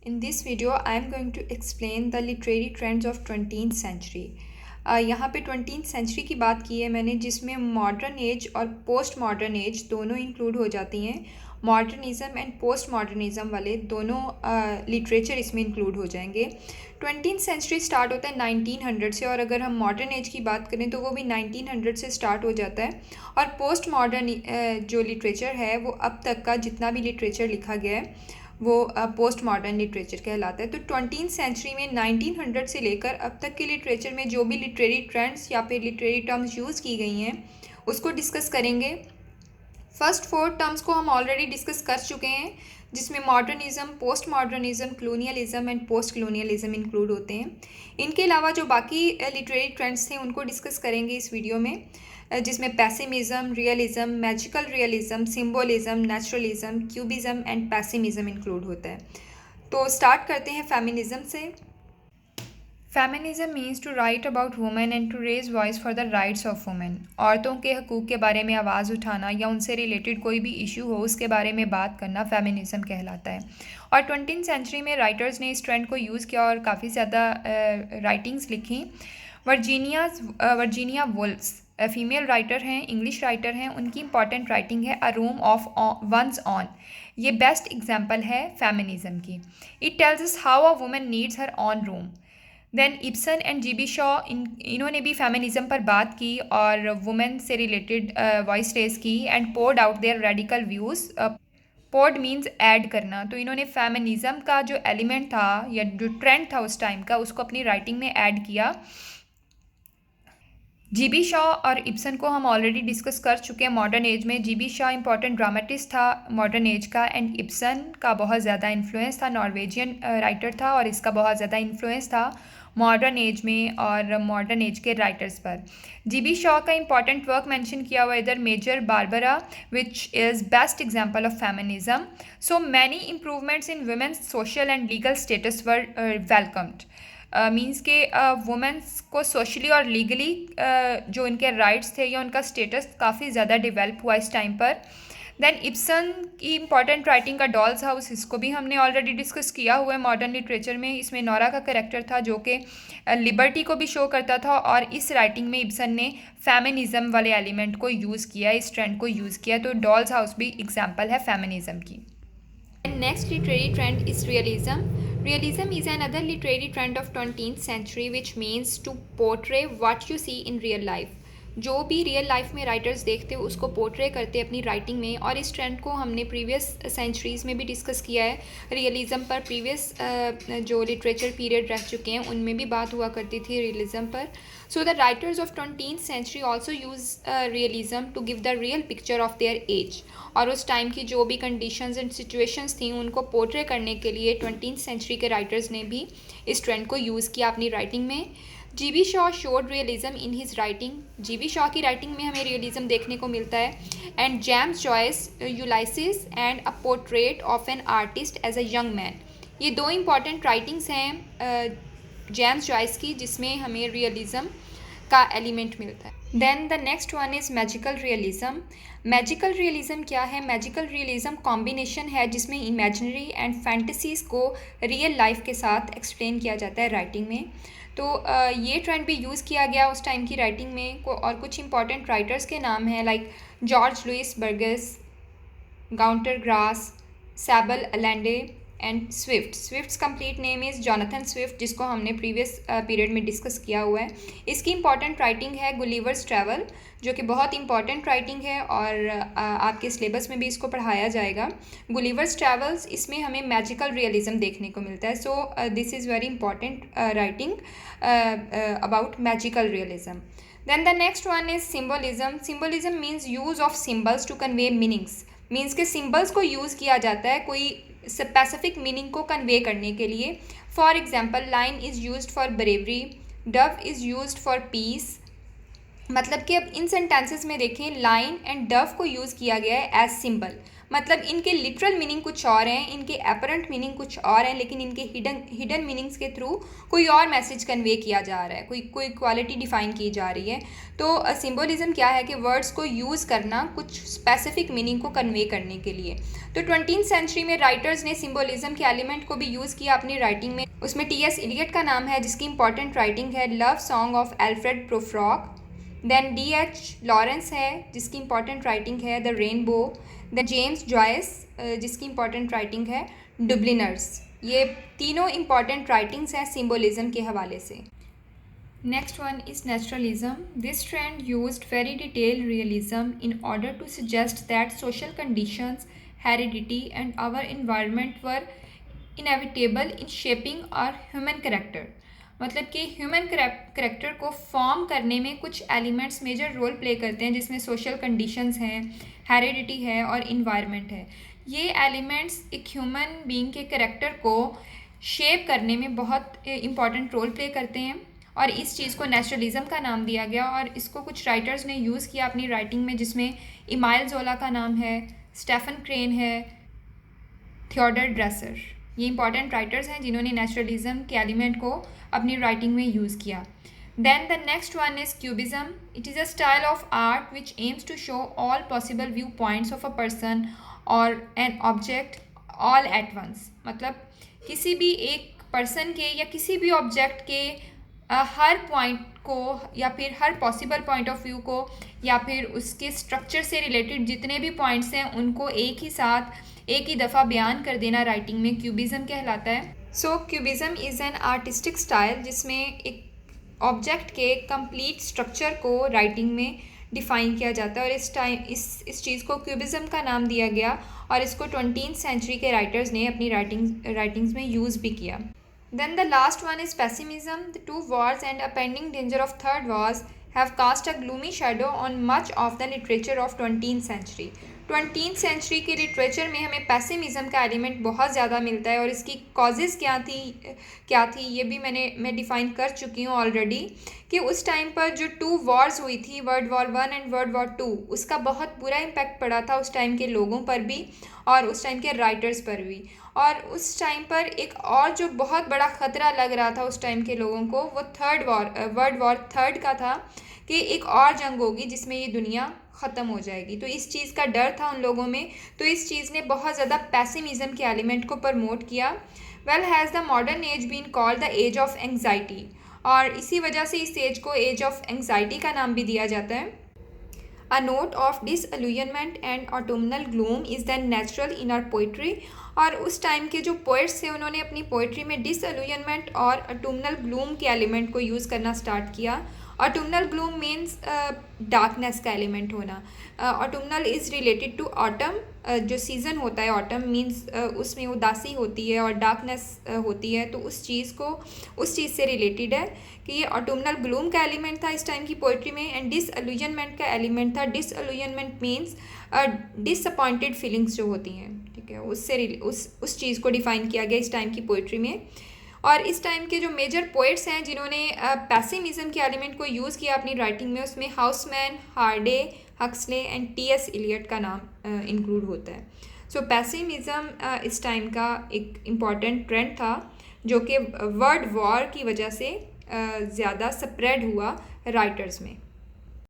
In this video, I am going to explain the literary trends of 20th century. यहाँ पे 20th century की बात की है मैंने, जिसमें मॉडर्न एज और पोस्ट मॉडर्न एज दोनों इंक्लूड हो जाती हैं। मॉडर्निज़म एंड पोस्ट मॉडर्निज़म वाले दोनों लिटरेचर इसमें इंक्लूड हो जाएंगे। 20th सेंचुरी स्टार्ट होता है 1900 से, और अगर हम मॉडर्न एज की बात करें तो वो भी 1900 से स्टार्ट हो जाता है। और पोस्ट मॉडर्न जो लिटरेचर है वो अब तक का जितना भी लिटरेचर लिखा गया है वो पोस्ट मॉडर्न लिटरेचर कहलाता है। तो 20th सेंचुरी में 1900 से लेकर अब तक के लिटरेचर में जो भी लिटरेरी ट्रेंड्स या फिर लिटरेरी टर्म्स यूज़ की गई हैं उसको डिस्कस करेंगे। फर्स्ट 4 टर्म्स को हम ऑलरेडी डिस्कस कर चुके हैं, जिसमें modernism, post modernism, colonialism and post colonialism include होते हैं। इनके अलावा जो बाकी लिटरेरी ट्रेंड्स थे उनको डिस्कस करेंगे इस वीडियो में, जिसमें pessimism, realism, magical realism, symbolism, naturalism, cubism and pessimism include होता है। तो स्टार्ट करते हैं फेमिनिज़म से। Feminism means to write about women and to raise voice for the rights of women. औरतों के हकूक़ के बारे में आवाज़ उठाना या उनसे रिलेटेड कोई भी इशू हो उसके बारे में बात करना फेमिनिज़म कहलाता है। और 20th सेंचुरी में राइटर्स ने इस ट्रेंड को यूज़ किया और काफ़ी ज़्यादा राइटिंग्स लिखी। वर्जीनिया वुल्फ्स फीमेल राइटर हैं, इंग्लिश राइटर हैं। उनकी इंपॉर्टेंट राइटिंग है a room of one's own. ये बेस्ट एग्जाम्पल है फेमिनिज़म की। It tells us how a woman needs her own room. Then Ibsen and G B Shaw, इन्होंने भी feminism पर बात की और वुमेन से रिलेटेड वॉइस रेज की and poured out their radical views. Poured means add करना। तो इन्होंने फेमिनिज़म का जो एलिमेंट था या जो ट्रेंड था उस टाइम का उसको अपनी राइटिंग में ऐड किया। जी बी शॉ और इब्सन को हम ऑलरेडी डिस्कस कर चुके हैं मॉडर्न एज में। G B Shaw important dramatist था मॉडर्न एज का, एंड इब्सन का बहुत ज़्यादा इन्फ्लुएंस था, नॉर्वेजियन राइटर था और इसका बहुत ज़्यादा इन्फ्लुएंस था मॉडर्न एज में और मॉडर्न एज के राइटर्स पर। जी बी शॉ का इंपॉर्टेंट वर्क मेंशन किया हुआ इधर, Major Barbara, which is best example of feminism. So many improvements in women's social and legal status were welcomed. Means के वुमेन्स को सोशली और लीगली जो इनके राइट्स थे या उनका स्टेटस काफ़ी ज़्यादा डेवलप हुआ इस टाइम पर। देन इब्सन की इंपॉर्टेंट राइटिंग का डॉल्स हाउस, इसको भी हमने ऑलरेडी डिस्कस किया हुआ है मॉडर्न लिटरेचर में। इसमें नोरा का कैरेक्टर था जो कि लिबर्टी को भी शो करता था, और इस राइटिंग में इब्सन ने फेमिनिज़म वाले एलिमेंट को यूज़ किया, इस ट्रेंड को यूज़ किया। तो डॉल्स हाउस भी एग्जाम्पल है फेमिनिज़म की। Next literary trend is realism. Realism is another literary trend of 20th century which means to portray what you see in real life. जो भी रियल लाइफ में writers देखते हैं उसको पोर्ट्रे करते हैं अपनी राइटिंग में, और इस ट्रेंड को हमने प्रीवियस सेंचुरीज़ में भी डिस्कस किया है। रियलिज़म पर प्रीवियस जो लिटरेचर पीरियड रह चुके हैं उनमें भी बात हुआ करती थी रियलिज़म पर। So the writers of 20th century also use realism to give the real picture of their age. और उस टाइम की जो भी कंडीशंस एंड सिचुएशंस थी उनको पोर्ट्रे करने के लिए 20th सेंचुरी के राइटर्स ने भी इस ट्रेंड को यूज़ किया अपनी राइटिंग में। G B Shaw showed realism in his writing. G B Shaw की राइटिंग में हमें रियलिज़म देखने को मिलता है। And James Joyce Ulysses and a portrait of an artist as a young man. ये दो इंपॉर्टेंट राइटिंग्स हैं जेम्स जॉयस की, जिसमें हमें रियलिज़म का एलिमेंट मिलता है। Then the next one is magical realism. Magical realism क्या है? मैजिकल रियलिज़म कॉम्बिनेशन है जिसमें इमेजिनरी एंड फैंटेसीज़ को रियल लाइफ के साथ एक्सप्लेन किया जाता है राइटिंग में। तो ये ट्रेंड भी यूज़ किया गया उस टाइम की राइटिंग में और कुछ इंपॉर्टेंट राइटर्स के नाम हैं like George Luis Borges, Gunter Grass, Isabel Allende and Swift. Swift's complete name is Jonathan Swift, जिसको हमने प्रीवियस पीरियड में डिस्कस किया हुआ है। इसकी इंपॉर्टेंट राइटिंग है गुलिवर्स ट्रैवल, जो कि बहुत इंपॉर्टेंट राइटिंग है और आपके सिलेबस में भी इसको पढ़ाया जाएगा। गुलिवर्स ट्रैवल्स, इसमें हमें मैजिकल रियलिज़म देखने को मिलता है। So this is very important writing about magical realism. Then the next one is symbolism. Symbolism means use of symbols to convey meanings. Means के सिम्बल्स को यूज़ किया जाता है कोई स्पेसिफिक मीनिंग को कन्वे करने के लिए। For example, line is used for bravery, Dove is used for piece. मतलब कि अब इन सेंटेंसेस में देखें लाइन एंड डव को यूज़ किया गया है एज सिंबल, मतलब इनके लिटरल मीनिंग कुछ और हैं, इनके एपरेंट मीनिंग कुछ और हैं, लेकिन इनके हिडन मीनिंग्स के थ्रू कोई और मैसेज कन्वे किया जा रहा है, कोई क्वालिटी डिफाइन की जा रही है। तो सिंबोलिज्म क्या है कि वर्ड्स को यूज़ करना कुछ स्पेसिफिक मीनिंग को कन्वे करने के लिए। तो 20th सेंचुरी में राइटर्स ने सिंबोलिज्म के एलिमेंट को भी यूज़ किया अपनी राइटिंग में। उसमें टी.एस. इलियट का नाम है, जिसकी इंपॉर्टेंट राइटिंग है love song of Alfred Prufrock. Then D.H. Lawrence है, जिसकी इंपॉर्टेंट राइटिंग है the rainbow. Then James Joyce, जिसकी इंपॉर्टेंट राइटिंग है डुब्लिनर्स। ये तीनों इंपॉर्टेंट राइटिंग्स हैं सिंबोलिज्म के हवाले से। Next one is naturalism. This trend used very detailed realism in order to suggest that social conditions, heredity, and our environment were inevitable in shaping our human character. मतलब कि human character को form करने में कुछ elements major role play करते हैं, जिसमें social conditions हैं, हेरिडिटी है और इन्वायरमेंट है। ये एलिमेंट्स एक ह्यूमन बीइंग के करेक्टर को शेप करने में बहुत इम्पॉर्टेंट रोल प्ले करते हैं, और इस चीज़ को नेचुरलिज्म का नाम दिया गया। और इसको कुछ राइटर्स ने यूज़ किया अपनी राइटिंग में, जिसमें इमाइल जोला का नाम है, स्टेफन क्रेन है, थियोडर ड्रेसर। ये इंपॉर्टेंट राइटर्स हैं जिन्होंने नेचुरलिज्म के एलिमेंट को अपनी राइटिंग में यूज़ किया। Then the next one is cubism. It is a style of art which aims to show all possible view points of a person और an object all at once. मतलब किसी भी एक person के या किसी भी ऑब्जेक्ट के हर पॉइंट को या फिर हर पॉसिबल पॉइंट ऑफ व्यू को या फिर उसके स्ट्रक्चर से रिलेटेड जितने भी पॉइंट्स हैं उनको एक ही साथ एक ही दफ़ा बयान कर देना राइटिंग में क्यूबिज्म कहलाता है। So cubism is an artistic style जिसमें एक ऑब्जेक्ट के कंप्लीट स्ट्रक्चर को राइटिंग में डिफ़ाइन किया जाता है, और इस चीज़ को क्यूबिज्म का नाम दिया गया, और इसको 20th सेंचुरी के राइटर्स ने अपनी राइटिंग्स में यूज़ भी किया। Then the last one is pessimism. The two wars and a pending danger of third wars have cast a gloomy shadow on much of the literature of 20th century. 20th century के literature में हमें पेसिमिज़म का element बहुत ज़्यादा मिलता है, और इसकी कॉजेज़ क्या थी ये भी मैं डिफ़ाइन कर चुकी हूँ ऑलरेडी, कि उस टाइम पर जो 2 वॉर्स हुई थी, world war 1 and world war 2, उसका बहुत बुरा इम्पैक्ट पड़ा था उस टाइम के लोगों पर भी और उस टाइम के राइटर्स पर भी। और उस टाइम पर एक और जो बहुत बड़ा ख़तरा लग रहा था उस टाइम के लोगों को, वो वर्ल्ड वॉर 3 का था, कि एक और जंग होगी जिसमें ये दुनिया ख़त्म हो जाएगी। तो इस चीज़ का डर था उन लोगों में, तो इस चीज़ ने बहुत ज़्यादा पेसिमिज़म के एलिमेंट को प्रमोट किया। Well has the modern age been called the age of anxiety, और इसी वजह से इस एज को एज ऑफ एंग्जाइटी का नाम भी दिया जाता है। A note of disillusionment and autumnal gloom is then natural in our poetry. और उस टाइम के जो पोइट्स थे उन्होंने अपनी पोइट्री में डिसअल्यूजनमेंट और ऑटमनल ग्लूम के एलिमेंट को यूज़ करना स्टार्ट किया। ऑटमनल ग्लूम मीन्स डार्कनेस का एलिमेंट होना। Autumnal is related to autumn, जो सीज़न होता है ऑटम मीन्स उसमें उदासी होती है और डार्कनेस होती है, तो उस चीज़ से रिलेटेड है कि ये ऑटमनल ग्लूम का एलिमेंट था इस टाइम की पोइट्री में। एंड डिसअल्यूजनमेंट का एलिमेंट था। डिसअल्यूजनमेंट मीन्स डिसअपॉइंटेड फीलिंग्स जो होती हैं, ठीक है, उस चीज़ को डिफ़ाइन किया गया इस टाइम की पोइट्री में। और इस टाइम के जो मेजर पोइट्स हैं जिन्होंने पेसिमिज़म के एलिमेंट को यूज़ किया अपनी राइटिंग में, उसमें हाउसमैन, हार्डे, हक्सले एंड टी.एस. इलियट का नाम इंक्लूड होता है। सो पेसिमिज़म इस टाइम का एक इम्पॉर्टेंट ट्रेंड था जो कि वर्ल्ड वॉर की वजह से ज़्यादा स्प्रेड हुआ राइटर्स में।